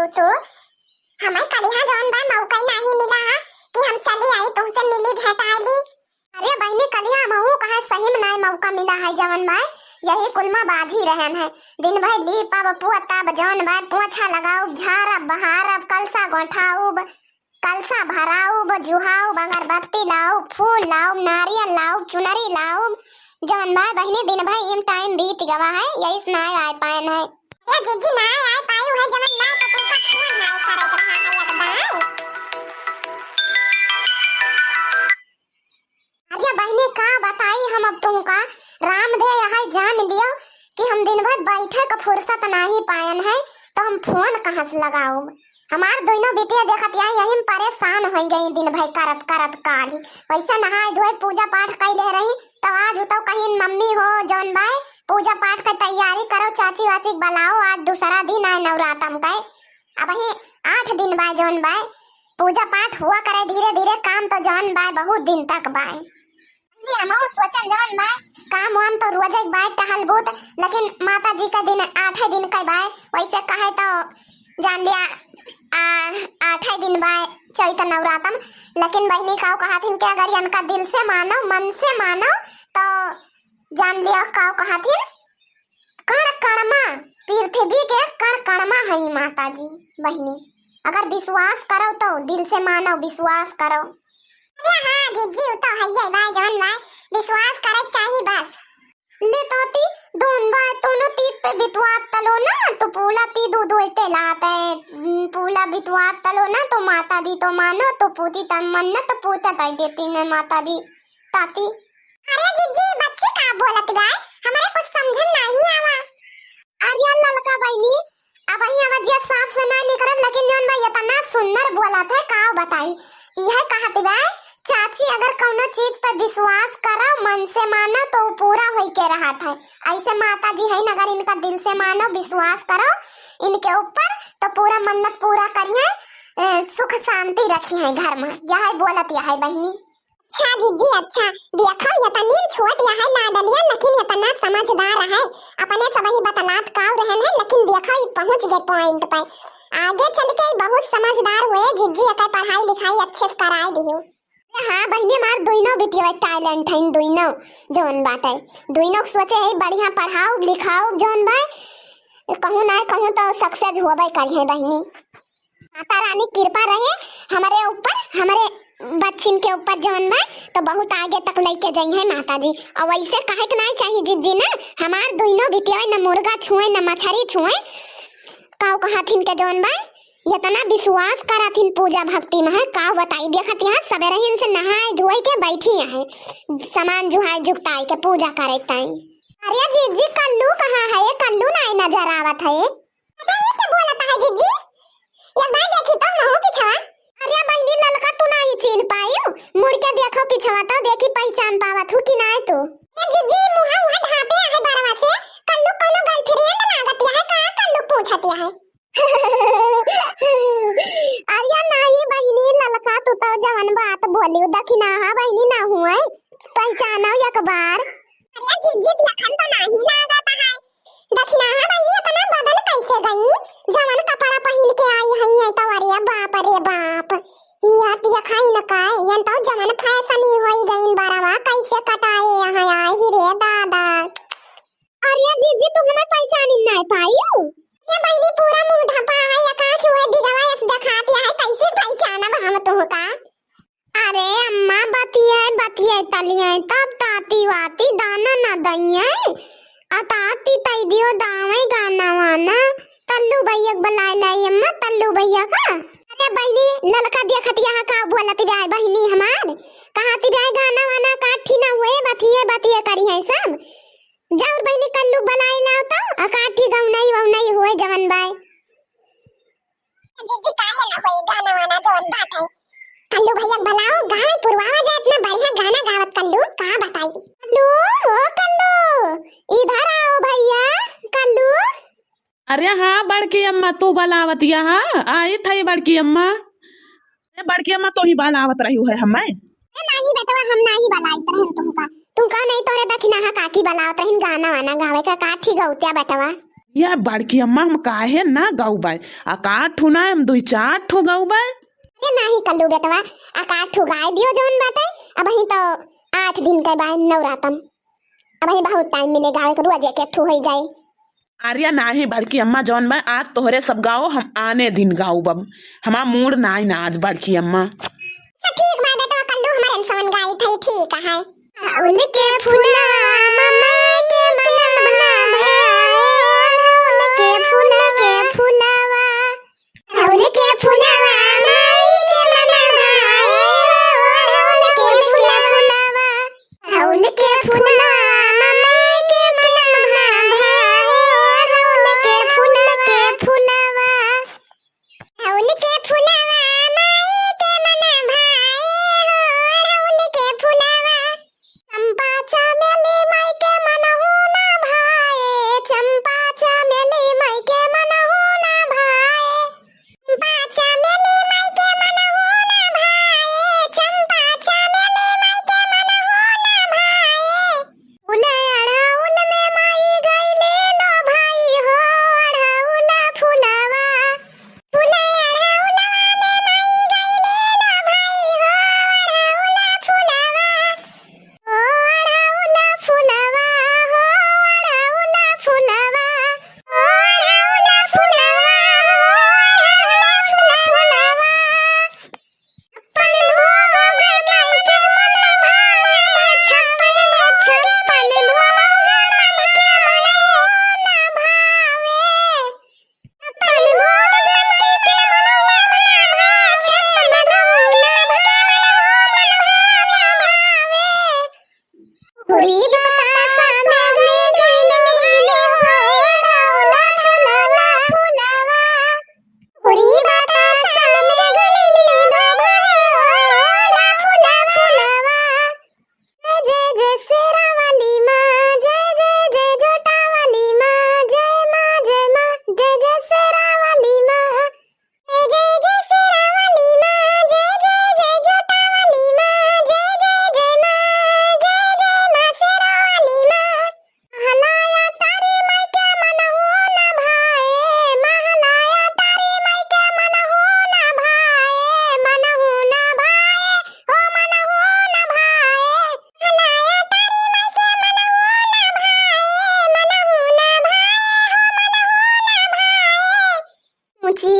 आयो तो हमें कलिया जवन बा मौका नहीं मिला कि हम चले आई तुमसे मिली भेटाली। अरे बहनी कलिया महू कहा सही में नहीं मौका मिला है जवन बा यही कुलमा बाजी रहन है। दिन भर लीपब पुअतब जवन बा पोछा लगाऊब झाड़ब बहारब कलसा गोठाऊब कलसा भराऊब जुहाऊब अगरबत्ती लाऊब फूल लाऊब नारियल लाऊब चुनरी लाऊब जवन बा बहनी दिन भर इम टाइम बीत गवा है यही से नहीं आ पाए है। ए जीजी नहीं आ पाई है जवन ना तो तुमका फोन नहीं करत रहा है एकदम। अरे बहनी का बताई हम अब तुमका राम दे यहाँ जान लियो कि हम दिन भर बैठे का फुर्सत नहीं पायन है तो हम फोन कहाँ से लगाऊं। हमार दोनों बेटियां देखत यही परेशान हो गई दिन भर करत करत काली वैसे नहाए धोए पूजा पाठ कर ले रही तो आज तो कहीं मम्मी हो जौन भाई पूजा पाठ का तैयारी करो चाची वाची बुलाओ आज दूसरा दिन है नवरात्रम का। अब ही 8 दिन बाय जौन बाय पूजा पाठ हुआ करे धीरे धीरे काम तो जौन बाय बहुत दिन तक बाय हम सोचन जौन बाय काम वाम तो रोज एक बाय टहलबूत लेकिन माता जी का दिन 8 दिन का बाय वैसे कहे तो जान लिया 8 दिन बाय चैत्र नवरात्रम। लेकिन बहनी काव कहाथिन के अगर इनका दिल से मानो मन से मानो तो जान लिया काव कहाथिन कण कणमा पृथ्वी के कण कणमा है माता जी बहनी अगर विश्वास करो तो दिल से मानो विश्वास करो। अरे हां जीजी तो है ये भाई जवन भाई विश्वास करे चाहिए बस ले तोती दोन बाय दोनों तीत पे बितवात तलो ना तो पूला ती दो दोते लाते पूला बितवात तलो ना तो माता दी तो मानो तो पूती तन मन न तो पूता ताई देती ने माता दी ताती। अरे जीजी बच्ची का बोलत बा हमारे कुछ समझन नहीं आवा। अरे ललका बहनी अब ही आवाज साफ से नहीं निकलत लेकिन जौन भाई इतना सुंदर बोलत है का बताई यह कहत बा चाची अगर कोनो चीज पर विश्वास करो मन से मानो तो पूरा होई के रहा था। ऐसे माता जी है अगर इनका दिल से मानो विश्वास करो इनके ऊपर तो पूरा मन्नत पूरा करिए सुख शांति रखी है घर में यह बोलत यह बहनी। अच्छा जीजी अच्छा देखो ये तनी छोट यह लाडलिया लेकिन इतना समझदार है अपने सब ही बतलात काव रहन है लेकिन देखो ये पहुंच गए पॉइंट पे आगे चल के बहुत समझदार हुए जीजी का पढ़ाई लिखाई अच्छे से कराए दियो। हाँ बहनी मार दोनों बेटियों टैलेंट है दोनों जौन बात है दोनों सोचे है बढ़िया पढ़ाओ लिखाओ जौन भाई कहूँ ना कहूँ तो सक्सेस होबे कल है बहनी। माता रानी कृपा रहे हमारे ऊपर हमारे बच्चिन के ऊपर जौन बा तो बहुत आगे तक लेके जाई है माता जी। और वैसे कहे के नहीं चाहिए जीजी ना हमार दोनों बेटियों न मुर्गा छुए न मछली छुए काव कहाथिन के जौन बा इतना विश्वास कराथिन पूजा भक्ति में है का बताई देखत यहाँ सवेरे ही से नहाए धोए के बैठी है सामान जुहाई जुगताई के पूजा करे ताई। अरे जीजी कल्लू कहाँ है कल्लू नहीं नजर आवत है। अरे ये क्या बोलता है जीजी एक बार देखी तो हो पिछवा। अरे बहनी ललका तू नहीं चिन पायो मुड़ के देखो पिछवा तो देखी पहचान पावत हूँ कि नहीं तू। ये जीजी मुहा मुहा ढापे है बरवा से कल्लू कोनो गर्लफ्रेंड लागत है का कल्लू पूछत है। अरे नहीं बहनी ललका तू तो जवन बात बोली दखिना हा बहनी ना हुए पहचानो एक बार। अरे जीजी लखन तो नहीं लागत है दखिना हा बहनी इतना बदल कैसे गई जवन कपड़ा पहन के आई है तो अरे बाप या पिया खाई न का यन तो जवन फैशन ही होई गईन बारवा कैसे कटाए यहाँ आई ही रे दादा। अरे जीजी तुम हमें पहचानी नहीं पाई ये बहनी पूरा मुंह ढपा है या का क्यों दिखवा इस दिखाती है कैसे पहचाना हम तुमका। अरे अम्मा बतिया तलिया तब ताती वाती दाना न दइए अताती तई दियो दावे गाना वाना तल्लू भैया बुलाए लाई अम्मा तल्लू भैया का। अरे बहनी ललका देखत यहाँ का बोलत बे बहनी हमार कहती बे गाना वाना काठी ना हुए बतिए करी है सब जाओ बहनी कल्लू बुलाए लाओ तो अकाठी गौनई वौनई हुए जवन बाय। जीजी काहे ना होई गाना वाना जवन बात है कल्लू भैया बुलाओ गावे पुरवावा जाए इतना बढ़िया गाना गावत कल्लू का बताई। कल्लू ओ कल्लू इधर आओ भैया कल्लू। अरे हाँ बड़की अम्मा तू बलावत यहाँ आई थी बड़की अम्मा तो ही बलावत रही है हमें। नहीं बेटवा हम नहीं बलाइत रहन तुमका तुमका नहीं तोरे दखिना हा काठी बलावत रहन गाना वाना गावे का काठी गौतिया बेटवा। या बड़की अम्मा हम काहे ना गौबै आ का ठू ना हम 2-4 ठू गौबै। अरे नाही कल्लू बेटवा आकाठ ठुगाए दियो जौन बाटे। अब ही तो 8 दिन के बाद नवरातम। अब ही बहुत टाइम मिलेगा एक रोज एक ठू हो जाए। आर्या नाही बड़की अम्मा जौन बा आज तोहरे सब गाओ हम आने दिन गाऊ बम हमार मूड नाई ना आज बड़की अम्मा। ठीक बा बेटवा कल्लू हमारे इंसान गाई थई ठीक है। उल के फूला मम्मा के मनवा उल के फूलावा उल के फूलावा माई के मनवा उल के फूलावा उल के फूलावा मम्मा के मनवा उल के फूलावा उल के फूलावा माई के मनवा उल के फूलावा चंपा चमेली माई के मनहु ना भाए चंपा चमेली माई के मनहु ना भाए चंपा चमेली माई के मनहु ना भाए चंपा चमेली माई के मनहु ना भाए उल अड़हुल में माई गईले नो भाई हो अड़हुल फुलावा उल अड़हुल में माई गईले नो भाई हो अड़हुल फुलावा ओ अड़हुल फुलावा हो अड़हुल फुलावा ओ अड़हुल फुलावा हो अड़हुल फुलावा अपन भोग माई के मन भावे छप्पन भोग माई के मन ना भावे अपन भोग माई के मन ना भावे छप्पन भोग माई के पूरी बतासा में गईले हो अड़हुल फुलावा पूरी बतासा में गईले हो अड़हुल फुलावा जय जय शेरा वाली माँ जय जय जय जोटा वाली माँ जय माँ जय जय शेरा वाली माँ जय जय शेरा वाली माँ जय जय जोटा वाली माँ जय जय माँ शेरा वाली माँ महलाया तारी माई के मनहु ना भाए महलाया तारी माई के मनहु ना भाए मनहु ना भाए ओ मनहु ना भाए महलाया तारी माई के मनहु ना भाए मनहु ना भाए हो मनहु ना भाए ऊंची